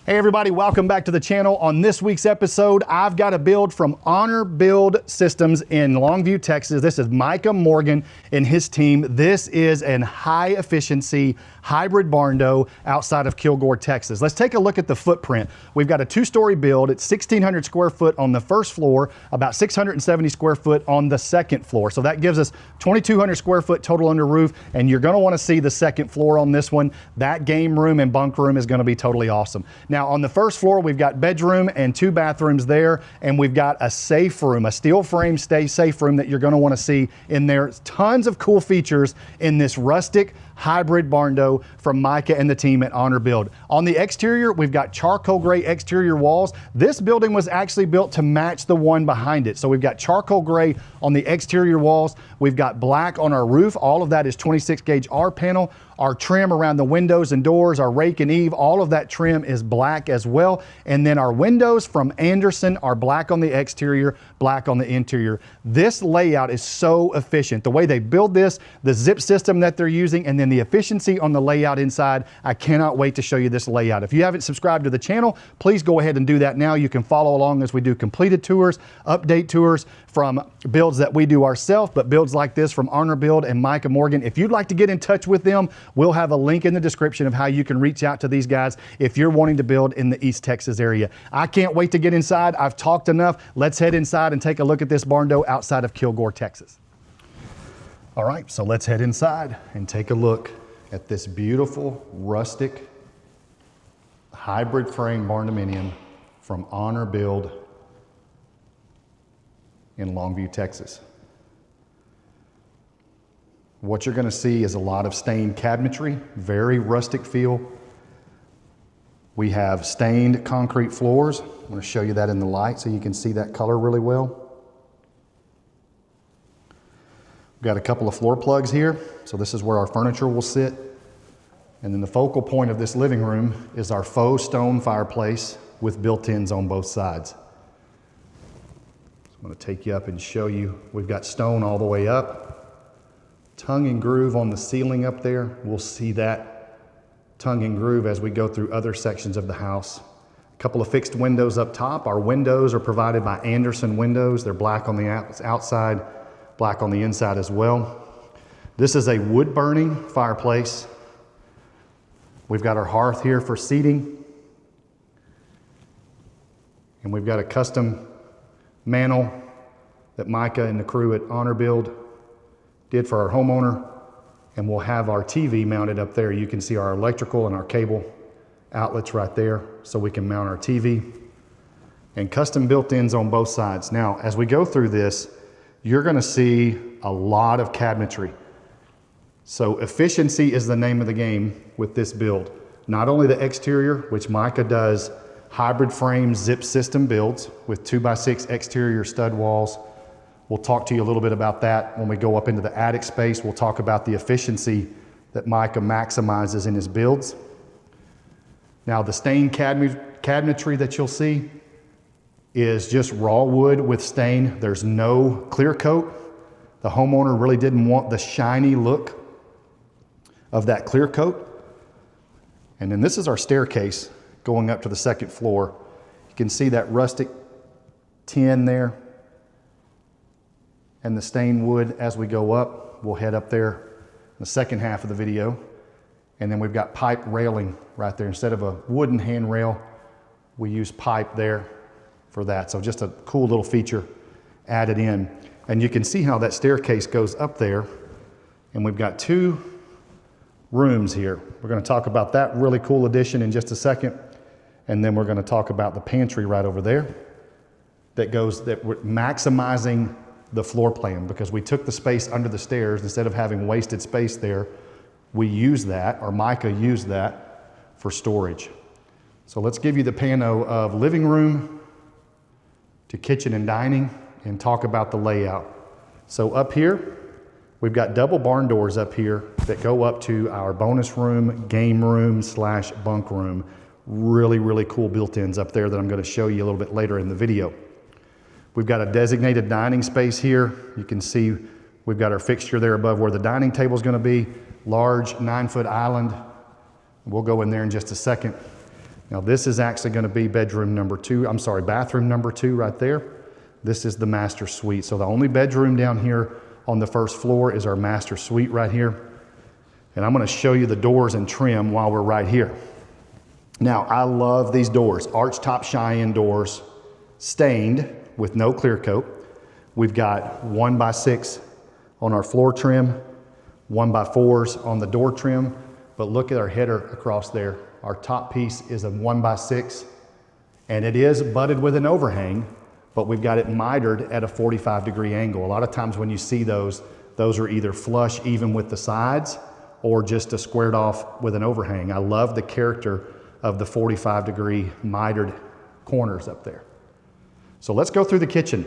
Hey everybody, welcome back to the channel. On this week's episode, I've got a build from Honor Build Systems in Longview, Texas. This is Micah Morgan and his team. This is an high efficiency hybrid barndo outside of Kilgore, Texas. Let's take a look at the footprint. We've got a 2-story build. It's 1,600 square foot on the first floor, about 670 square foot on the second floor. So that gives us 2,200 square foot total under roof, and you're gonna wanna see the second floor on this one. That game room and bunk room is gonna be totally awesome. Now on the first floor, we've got bedroom and 2 bathrooms there, and we've got a safe room, a steel frame safe room that you're gonna wanna see in there. Tons of cool features in this rustic hybrid barndo from Micah and the team at Honor Build. On the exterior, we've got charcoal gray exterior walls. This building was actually built to match the one behind it. So we've got charcoal gray on the exterior walls. We've got black on our roof. All of that is 26 gauge R panel. Our trim around the windows and doors, our rake and eave, all of that trim is black as well. And then our windows from Anderson are black on the exterior, black on the interior. This layout is so efficient. The way they build this, the zip system that they're using, and then the efficiency on the layout inside, I cannot wait to show you this layout. If you haven't subscribed to the channel, please go ahead and do that now. You can follow along as we do completed tours, update tours from builds that we do ourselves, but builds like this from Honor Build and Micah Morgan. If you'd like to get in touch with them, we'll have a link in the description of how you can reach out to these guys if you're wanting to build in the East Texas area. I can't wait to get inside. I've talked enough. Let's head inside and take a look at this barndo outside of Kilgore, Texas. All right, so let's head inside and take a look at this beautiful rustic hybrid frame barndominium from Honor Build in Longview, Texas. What you're gonna see is a lot of stained cabinetry, very rustic feel. We have stained concrete floors. I'm gonna show you that in the light so you can see that color really well. We've got a couple of floor plugs here. So this is where our furniture will sit. And then the focal point of this living room is our faux stone fireplace with built-ins on both sides. I'm gonna take you up and show you, we've got stone all the way up, tongue and groove on the ceiling up there. We'll see that tongue and groove as we go through other sections of the house. A couple of fixed windows up top. Our windows are provided by Anderson windows. They're black on the outside, black on the inside as well. This is a wood burning fireplace. We've got our hearth here for seating. And we've got a custom mantle that Micah and the crew at Honor Build did for our homeowner. And we'll have our TV mounted up there. You can see our electrical and our cable outlets right there so we can mount our TV. And custom built-ins on both sides. Now, as we go through this, you're gonna see a lot of cabinetry. So efficiency is the name of the game with this build. Not only the exterior, which Micah does hybrid frame zip system builds with 2x6 exterior stud walls. We'll talk to you a little bit about that when we go up into the attic space. We'll talk about the efficiency that Micah maximizes in his builds. Now the stained cabinetry that you'll see is just raw wood with stain. There's no clear coat. The homeowner really didn't want the shiny look of that clear coat. And then this is our staircase going up to the second floor. You can see that rustic tin there and the stained wood as we go up. We'll head up there in the second half of the video. And then we've got pipe railing right there. Instead of a wooden handrail, we use pipe there for that. So just a cool little feature added in. And you can see how that staircase goes up there. And we've got 2 rooms here. We're gonna talk about that really cool addition in just a second. And then we're gonna talk about the pantry right over there that we're maximizing the floor plan because we took the space under the stairs. Instead of having wasted space there, we use that, or Micah used that for storage. So let's give you the pano of living room to kitchen and dining and talk about the layout. So up here, we've got double barn doors up here that go up to our bonus room, game room / bunk room. Really, really cool built-ins up there that I'm gonna show you a little bit later in the video. We've got a designated dining space here. You can see we've got our fixture there above where the dining table is gonna be. Large 9-foot island. We'll go in there in just a second. Now this is actually going to be bathroom number 2 right there. This is the master suite. So the only bedroom down here on the first floor is our master suite right here. And I'm going to show you the doors and trim while we're right here. Now I love these doors, archtop Cheyenne doors, stained with no clear coat. We've got 1x6 on our floor trim, 1x4s on the door trim, but look at our header across there. Our top piece is a 1x6, and it is butted with an overhang, but we've got it mitered at a 45-degree angle. A lot of times when you see those are either flush even with the sides or just squared off with an overhang. I love the character of the 45-degree mitered corners up there. So let's go through the kitchen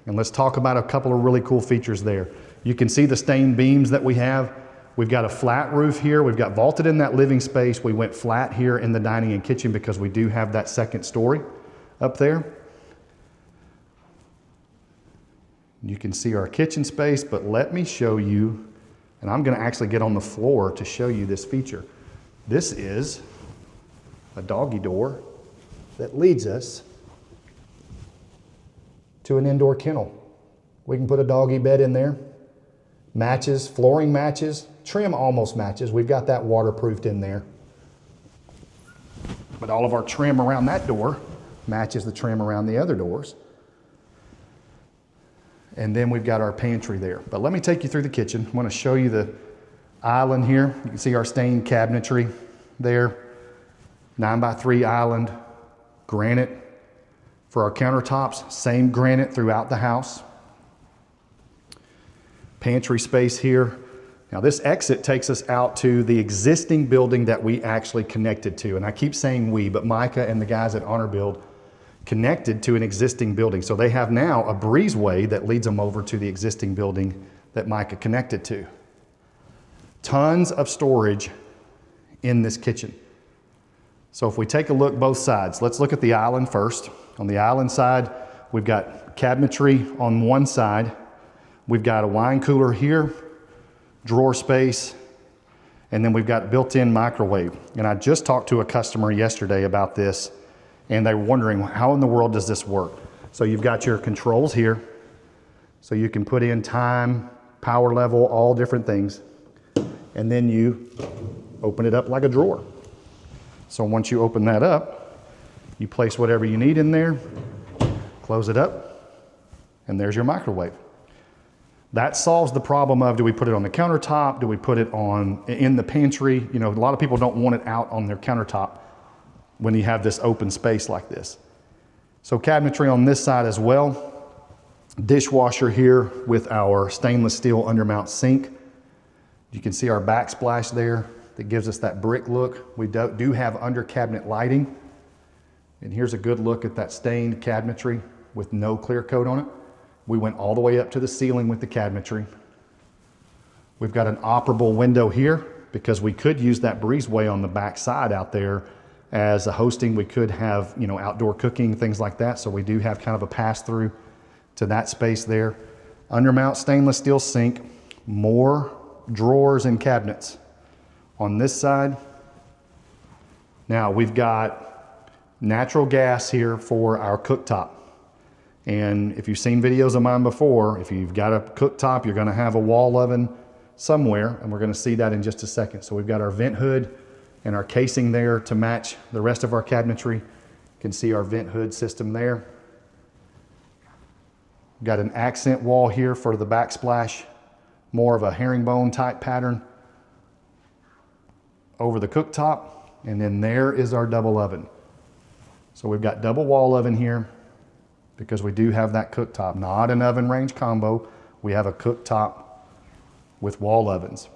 and let's talk about a couple of really cool features there. You can see the stained beams that we have. We've got a flat roof here. We've got vaulted in that living space. We went flat here in the dining and kitchen because we do have that second story up there. You can see our kitchen space, but let me show you, and I'm going to actually get on the floor to show you this feature. This is a doggy door that leads us to an indoor kennel. We can put a doggy bed in there. Matches, flooring matches, trim almost matches. We've got that waterproofed in there. But all of our trim around that door matches the trim around the other doors. And then we've got our pantry there. But let me take you through the kitchen. I want to show you the island here. You can see our stained cabinetry there. 9x3 island, granite for our countertops, same granite throughout the house. Pantry space here. Now this exit takes us out to the existing building that we actually connected to. And I keep saying we, but Micah and the guys at Honor Build connected to an existing building. So they have now a breezeway that leads them over to the existing building that Micah connected to. Tons of storage in this kitchen. So if we take a look both sides, let's look at the island first. On the island side, we've got cabinetry on one side. We've got a wine cooler here, drawer space, and then we've got built-in microwave. And I just talked to a customer yesterday about this, and they were wondering, how in the world does this work? So you've got your controls here, so you can put in time, power level, all different things. And then you open it up like a drawer. So once you open that up, you place whatever you need in there, close it up, and there's your microwave. That solves the problem of, do we put it on the countertop? Do we put it in the pantry? You know, a lot of people don't want it out on their countertop when you have this open space like this. So cabinetry on this side as well. Dishwasher here with our stainless steel undermount sink. You can see our backsplash there that gives us that brick look. We do have under cabinet lighting. And here's a good look at that stained cabinetry with no clear coat on it. We went all the way up to the ceiling with the cabinetry. We've got an operable window here because we could use that breezeway on the back side out there as a hosting. We could have, you know, outdoor cooking, things like that. So we do have kind of a pass through to that space there. Undermount stainless steel sink, more drawers and cabinets on this side. Now we've got natural gas here for our cooktop. And if you've seen videos of mine before, if you've got a cooktop, you're gonna have a wall oven somewhere, and we're gonna see that in just a second. So we've got our vent hood and our casing there to match the rest of our cabinetry. You can see our vent hood system there. Got an accent wall here for the backsplash, more of a herringbone type pattern over the cooktop. And then there is our double oven. So we've got double wall oven here because we do have that cooktop, not an oven range combo. We have a cooktop with wall ovens.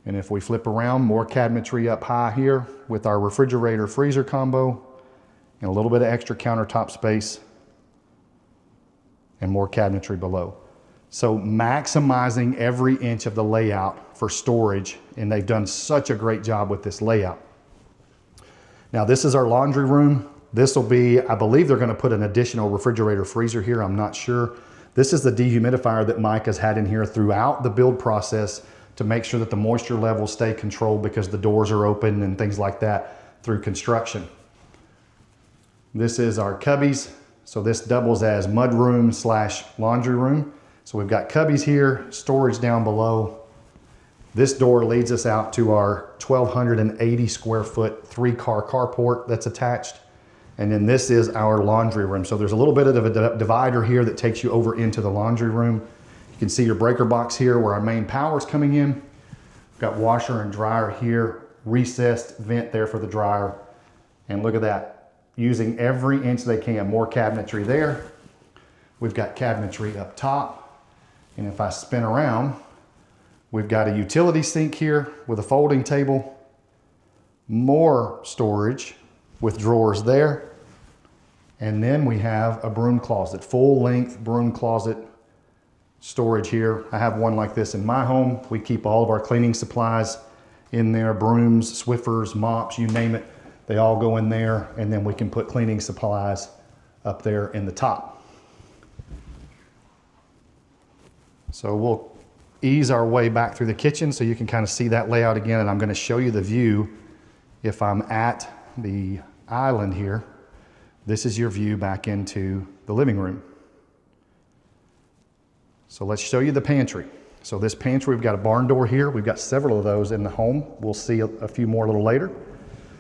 And if we flip around, more cabinetry up high here with our refrigerator freezer combo and a little bit of extra countertop space and more cabinetry below. So maximizing every inch of the layout for storage, and they've done such a great job with this layout. Now this is our laundry room. This will be, I believe they're gonna put an additional refrigerator freezer here, I'm not sure. This is the dehumidifier that Mike has had in here throughout the build process to make sure that the moisture levels stay controlled because the doors are open and things like that through construction. This is our cubbies. So this doubles as mud room slash laundry room. So we've got cubbies here, storage down below. This door leads us out to our 1,280 square foot 3-car carport that's attached. And then this is our laundry room. So there's a little bit of a divider here that takes you over into the laundry room. You can see your breaker box here where our main power is coming in. We've got washer and dryer here, recessed vent there for the dryer. And look at that, using every inch they can. More cabinetry there. We've got cabinetry up top. And if I spin around, we've got a utility sink here with a folding table, more storage with drawers there. And then we have a broom closet, full length broom closet storage here. I have one like this in my home. We keep all of our cleaning supplies in there, brooms, Swiffers, mops, you name it. They all go in there, and then we can put cleaning supplies up there in the top. So we'll ease our way back through the kitchen so you can kind of see that layout again, and I'm going to show you the view if I'm at the island here. This is your view back into the living room. So let's show you the pantry. So this pantry, we've got a barn door here. We've got several of those in the home. We'll see a few more a little later.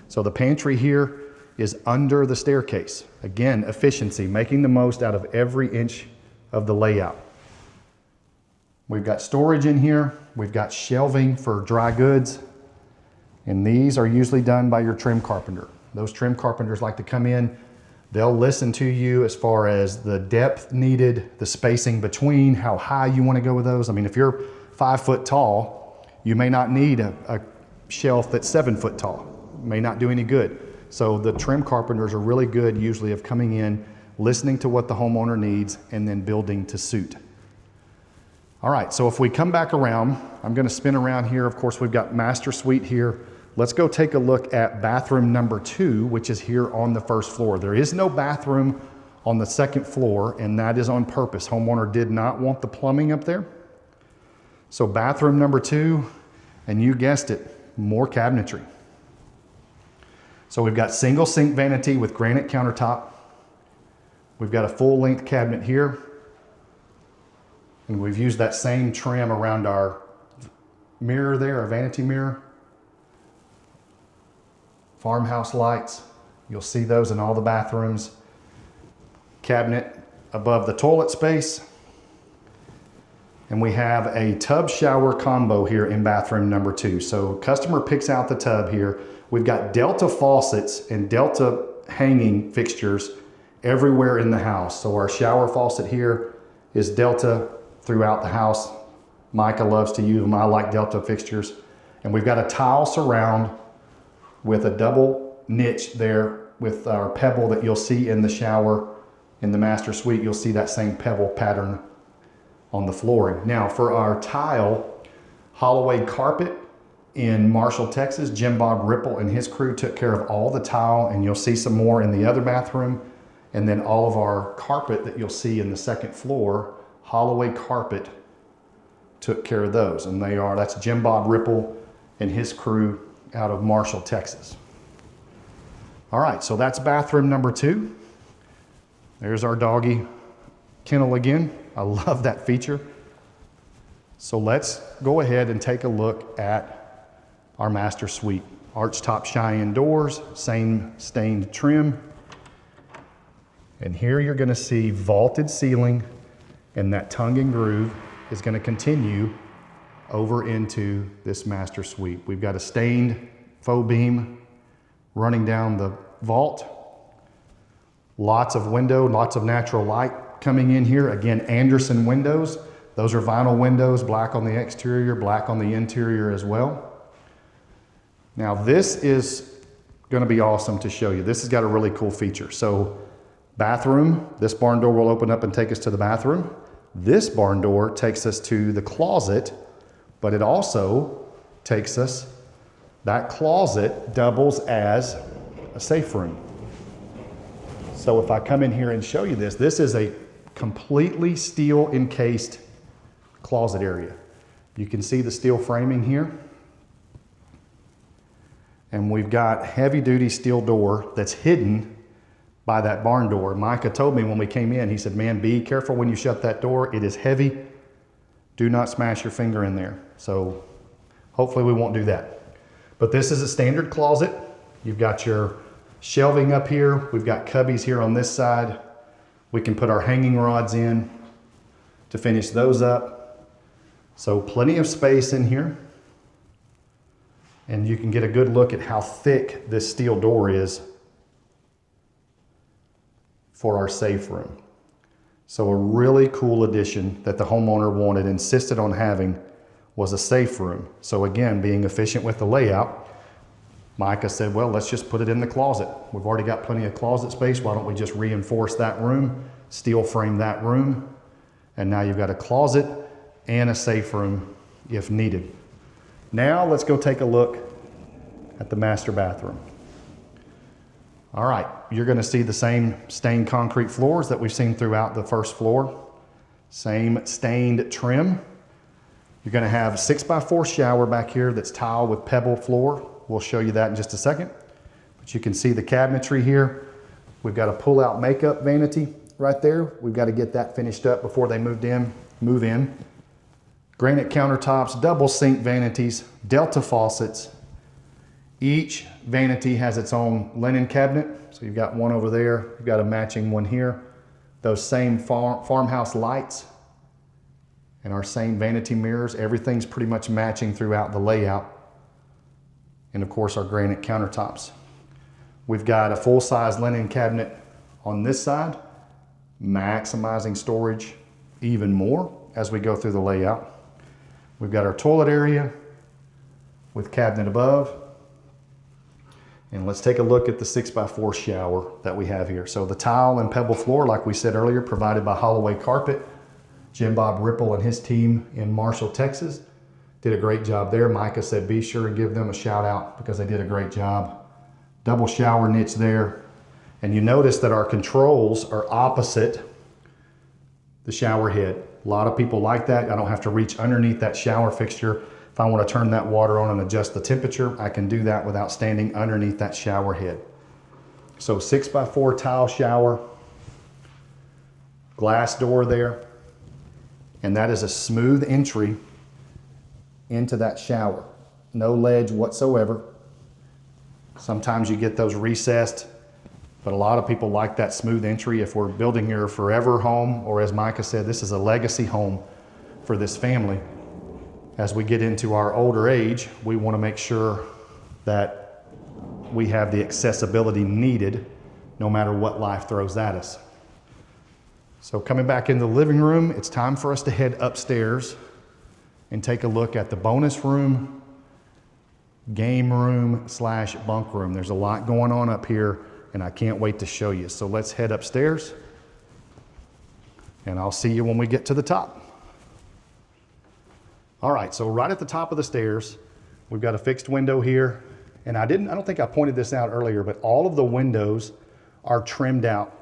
So the pantry here is under the staircase. Again, efficiency, making the most out of every inch of the layout. We've got storage in here. We've got shelving for dry goods. And these are usually done by your trim carpenter. Those trim carpenters like to come in. They'll listen to you as far as the depth needed, the spacing between, how high you want to go with those. I mean, if you're 5 foot tall, you may not need a shelf that's 7 foot tall. It may not do any good. So the trim carpenters are really good usually of coming in, listening to what the homeowner needs, and then building to suit. All right, so if we come back around, I'm going to spin around here. Of course, we've got master suite here. Let's go take a look at bathroom number 2, which is here on the first floor. There is no bathroom on the second floor, and that is on purpose. Homeowner did not want the plumbing up there. So bathroom number 2, and you guessed it, more cabinetry. So we've got single sink vanity with granite countertop. We've got a full length cabinet here. And we've used that same trim around our mirror there, our vanity mirror. Farmhouse lights, you'll see those in all the bathrooms. Cabinet above the toilet space. And we have a tub shower combo here in bathroom number 2. So customer picks out the tub here. We've got Delta faucets and Delta hanging fixtures everywhere in the house. So our shower faucet here is Delta throughout the house. Micah loves to use them. I like Delta fixtures. And we've got a tile surround with a double niche there with our pebble that you'll see in the shower. In the master suite, you'll see that same pebble pattern on the flooring. Now for our tile, Holloway carpet in Marshall, Texas, Jim Bob Ripple and his crew took care of all the tile, and you'll see some more in the other bathroom. And then all of our carpet that you'll see in the second floor, Holloway carpet took care of those. And that's Jim Bob Ripple and his crew out of Marshall, Texas. All right, so that's bathroom number 2. There's our doggy kennel again. I love that feature. So let's go ahead and take a look at our master suite. Archtop Cheyenne doors, same stained trim. And here you're gonna see vaulted ceiling, and that tongue and groove is gonna continue over into this master suite. We've got a stained faux beam running down the vault. Lots of window, lots of natural light coming in here. Again, Anderson windows. Those are vinyl windows, black on the exterior, black on the interior as well. Now this is gonna be awesome to show you. This has got a really cool feature. So bathroom, this barn door will open up and take us to the bathroom. This barn door takes us to the closet, but it also takes us, that closet doubles as a safe room. So if I come in here and show you this, this is a completely steel encased closet area. You can see the steel framing here. And we've got heavy duty steel door that's hidden by that barn door. Micah told me when we came in, he said, man, be careful when you shut that door. It is heavy. Do not smash your finger in there. So hopefully we won't do that. But this is a standard closet. You've got your shelving up here. We've got cubbies here on this side. We can put our hanging rods in to finish those up. So plenty of space in here. And you can get a good look at how thick this steel door is for our safe room. So a really cool addition that the homeowner wanted, insisted on having, was a safe room. So again, being efficient with the layout, Micah said, well, let's just put it in the closet. We've already got plenty of closet space. Why don't we just reinforce that room, steel frame that room, and now you've got a closet and a safe room if needed. Now let's go take a look at the master bathroom. All right, you're gonna see the same stained concrete floors that we've seen throughout the first floor. Same stained trim. You're gonna have a 6x4 shower back here that's tile with pebble floor. We'll show you that in just a second. But you can see the cabinetry here. We've got a pull-out makeup vanity right there. We've got to get that finished up before they move in. Granite countertops, double sink vanities, Delta faucets. Each vanity has its own linen cabinet. So you've got one over there, you've got a matching one here. Those same farmhouse lights and our same vanity mirrors. Everything's pretty much matching throughout the layout. And of course our granite countertops. We've got a full-size linen cabinet on this side, maximizing storage even more as we go through the layout. We've got our toilet area with cabinet above. And let's take a look at the 6x4 shower that we have here. So the tile and pebble floor, like we said earlier, provided by Holloway Carpet. Jim Bob Ripple and his team in Marshall, Texas, did a great job there. Micah said be sure and give them a shout out because they did a great job. Double shower niche there. And you notice that our controls are opposite the shower head. A lot of people like that. I don't have to reach underneath that shower fixture. If I want to turn that water on and adjust the temperature, I can do that without standing underneath that shower head. So 6x4 tile shower, glass door there, and that is a smooth entry into that shower. No ledge whatsoever. Sometimes you get those recessed, but a lot of people like that smooth entry. If we're building your forever home, or as Micah said, this is a legacy home for this family. As we get into our older age, we want to make sure that we have the accessibility needed no matter what life throws at us. So coming back into the living room, it's time for us to head upstairs and take a look at the bonus room, game room / bunk room. There's a lot going on up here and I can't wait to show you. So let's head upstairs and I'll see you when we get to the top. All right, so right at the top of the stairs, we've got a fixed window here. And I don't think I pointed this out earlier, but all of the windows are trimmed out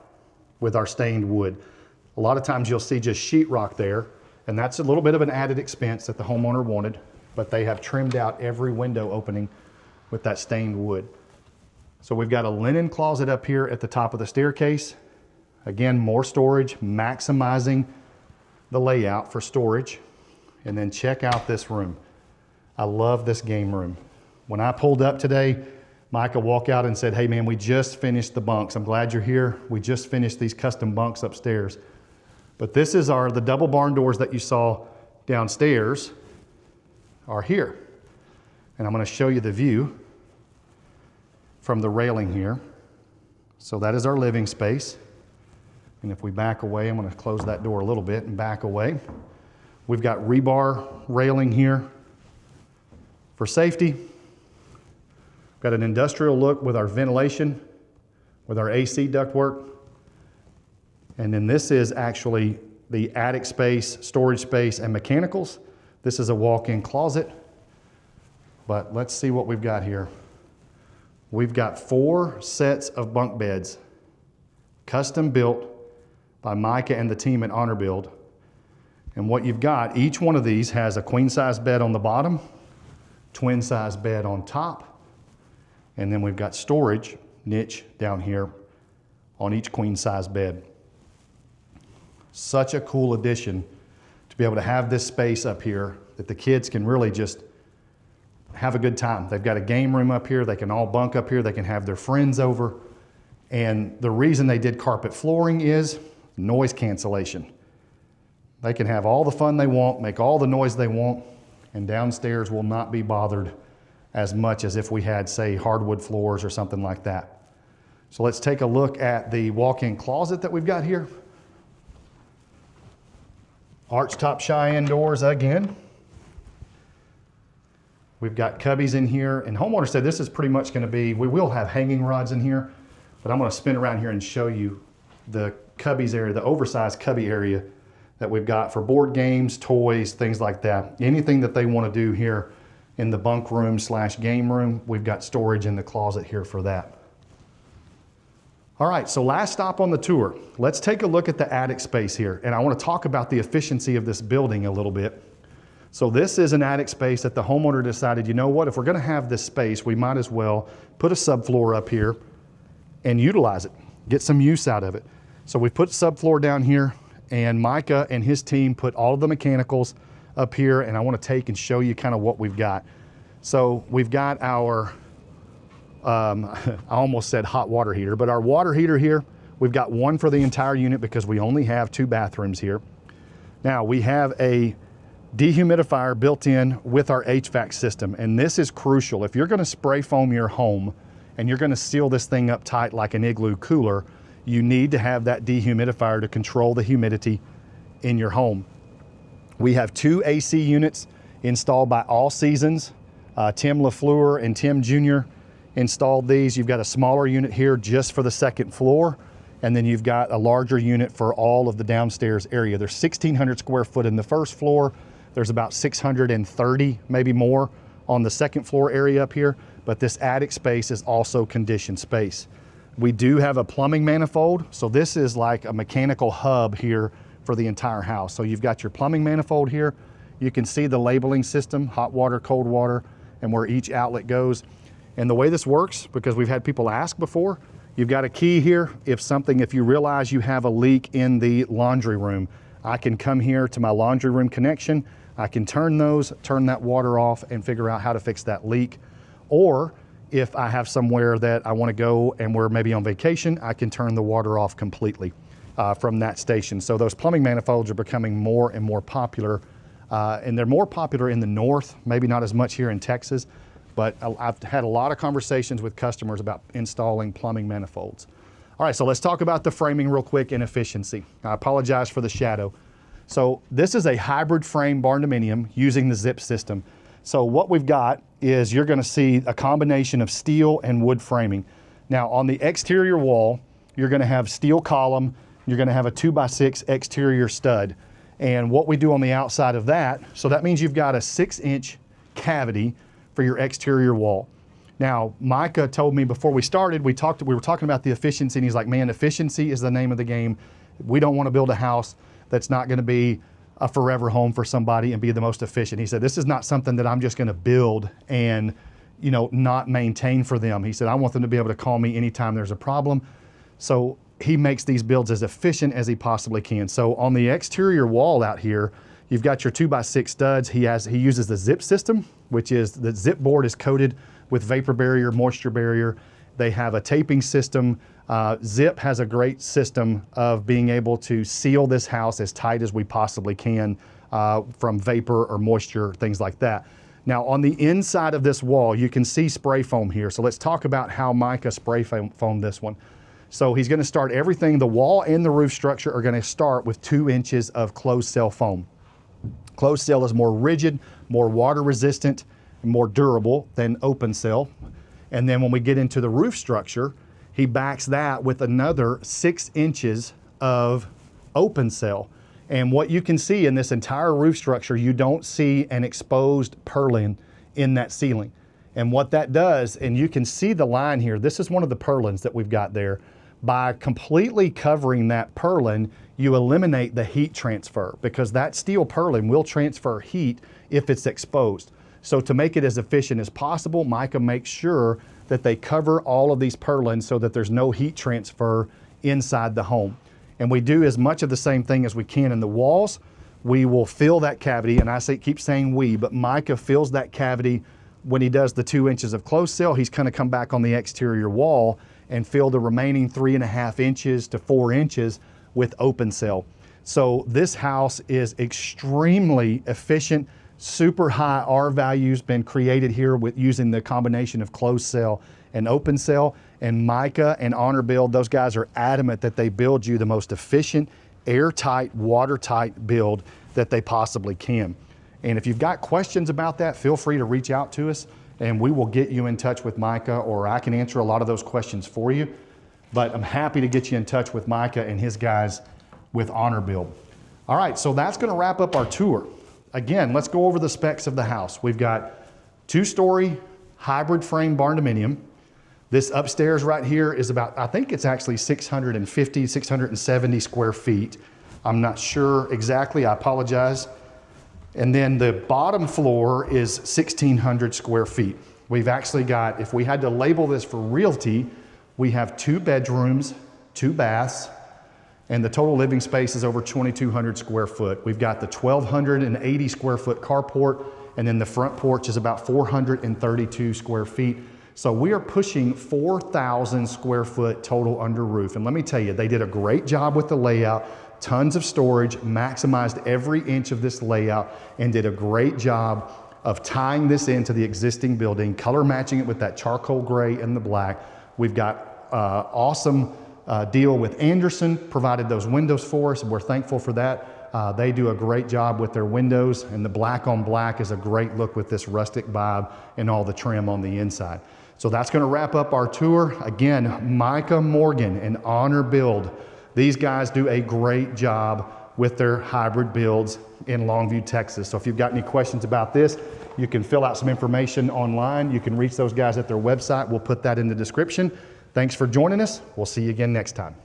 with our stained wood. A lot of times you'll see just sheetrock there, and that's a little bit of an added expense that the homeowner wanted, but they have trimmed out every window opening with that stained wood. So we've got a linen closet up here at the top of the staircase. Again, more storage, maximizing the layout for storage. And then check out this room. I love this game room. When I pulled up today, Micah walked out and said, hey man, we just finished the bunks. I'm glad you're here. We just finished these custom bunks upstairs. But this is the double barn doors that you saw downstairs are here. And I'm gonna show you the view from the railing here. So that is our living space. And if we back away, I'm gonna close that door a little bit and back away. We've got rebar railing here for safety. Got an industrial look with our ventilation, with our AC ductwork. And then this is actually the attic space, storage space, and mechanicals. This is a walk-in closet. But let's see what we've got here. We've got 4 sets of bunk beds, custom built by Micah and the team at Honor Build. And what you've got, each one of these has a queen size bed on the bottom, twin size bed on top, and then we've got storage niche down here on each queen size bed. Such a cool addition to be able to have this space up here that the kids can really just have a good time. They've got a game room up here. They can all bunk up here. They can have their friends over. And the reason they did carpet flooring is noise cancellation. They can have all the fun they want, make all the noise they want, and downstairs will not be bothered as much as if we had, say, hardwood floors or something like that. So let's take a look at the walk-in closet that we've got here. Archtop Cheyenne doors again. We've got cubbies in here, and homeowner said this is pretty much going to be, we will have hanging rods in here, but I'm going to spin around here and show you the cubbies area, the oversized cubby area that we've got for board games, toys, things like that. Anything that they want to do here in the bunk room / game room, we've got storage in the closet here for that. All right, so last stop on the tour. Let's take a look at the attic space here, and I want to talk about the efficiency of this building a little bit. So this is an attic space that the homeowner decided, you know what, if we're going to have this space, we might as well put a subfloor up here and utilize it, get some use out of it. So we put subfloor down here, and Micah and his team put all of the mechanicals up here, and I want to take and show you kind of what we've got. So we've got our I almost said hot water heater, but our water heater here, we've got one for the entire unit because we only have 2 bathrooms here. Now we have a dehumidifier built in with our HVAC system, and this is crucial. If you're going to spray foam your home and you're going to seal this thing up tight like an igloo cooler, you need to have that dehumidifier to control the humidity in your home. We have 2 AC units installed by All Seasons. Tim LaFleur and Tim Jr. installed these. You've got a smaller unit here just for the 2nd floor, and then you've got a larger unit for all of the downstairs area. There's 1,600 square foot in the 1st floor. There's about 630, maybe more, on the 2nd floor area up here, but this attic space is also conditioned space. We do have a plumbing manifold, so this is like a mechanical hub here for the entire house. So you've got your plumbing manifold here. You can see the labeling system, hot water, cold water, and where each outlet goes. And the way this works, because we've had people ask before, you've got a key here. If you realize you have a leak in the laundry room, I can come here to my laundry room connection. I can turn that water off and figure out how to fix that leak. Or if I have somewhere that I want to go and we're maybe on vacation, I can turn the water off completely from that station. So those plumbing manifolds are becoming more and more popular, and they're more popular in the north, maybe not as much here in Texas, but I've had a lot of conversations with customers about installing plumbing manifolds. All right, so let's talk about the framing real quick and efficiency. I apologize for the shadow. So this is a hybrid frame barndominium using the zip system. So what we've got is you're gonna see a combination of steel and wood framing. Now on the exterior wall, you're gonna have steel column, you're gonna have a 2x6 exterior stud. And what we do on the outside of that, so that means you've got a 6-inch cavity for your exterior wall. Now, Micah told me before we started, we were talking about the efficiency, and he's like, man, efficiency is the name of the game. We don't want to build a house that's not going to be a forever home for somebody and be the most efficient. He said, this is not something that I'm just going to build and, not maintain for them. He said, I want them to be able to call me anytime there's a problem. So he makes these builds as efficient as he possibly can. So on the exterior wall out here, you've got your 2x6 studs. He uses the zip system, which is the zip board is coated with vapor barrier, moisture barrier. They have a taping system. Zip has a great system of being able to seal this house as tight as we possibly can from vapor or moisture, things like that. Now on the inside of this wall, you can see spray foam here. So let's talk about how Micah spray foamed this one. So he's gonna start everything, the wall and the roof structure are gonna start with 2 inches of closed cell foam. Closed cell is more rigid, more water resistant, more durable than open cell. And then when we get into the roof structure, he backs that with another 6 inches of open cell. And what you can see in this entire roof structure, you don't see an exposed purlin in that ceiling. And what that does, and you can see the line here, this is one of the purlins that we've got there. By completely covering that purlin, you eliminate the heat transfer because that steel purlin will transfer heat if it's exposed. So to make it as efficient as possible, Micah makes sure that they cover all of these purlins so that there's no heat transfer inside the home. And we do as much of the same thing as we can in the walls. We will fill that cavity, and keep saying we, but Micah fills that cavity when he does the 2 inches of closed cell. He's gonna come back on the exterior wall and fill the remaining 3.5 inches to 4 inches with open cell. So this house is extremely efficient, super high R values been created here with using the combination of closed cell and open cell. And Micah and Honor Build, those guys are adamant that they build you the most efficient, airtight, watertight build that they possibly can. And if you've got questions about that, feel free to reach out to us and we will get you in touch with Micah, or I can answer a lot of those questions for you. But I'm happy to get you in touch with Micah and his guys with Honor Build. All right, so that's gonna wrap up our tour. Again, let's go over the specs of the house. We've got 2-story hybrid frame barndominium. This upstairs right here is about, I think it's actually 650, 670 square feet. I'm not sure exactly, I apologize. And then the bottom floor is 1,600 square feet. We've actually got, if we had to label this for realty, we have 2 bedrooms, 2 baths, and the total living space is over 2,200 square foot. We've got the 1,280 square foot carport, and then the front porch is about 432 square feet. So we are pushing 4,000 square foot total under roof. And let me tell you, they did a great job with the layout, tons of storage, maximized every inch of this layout, and did a great job of tying this into the existing building, color matching it with that charcoal gray and the black. We've got awesome deal with Anderson, provided those windows for us, and we're thankful for that. They do a great job with their windows, and the black on black is a great look with this rustic vibe and all the trim on the inside. So that's gonna wrap up our tour. Again, Micah Morgan and Honor Build. These guys do a great job with their hybrid builds in Longview, Texas. So if you've got any questions about this, you can fill out some information online. You can reach those guys at their website. We'll put that in the description. Thanks for joining us. We'll see you again next time.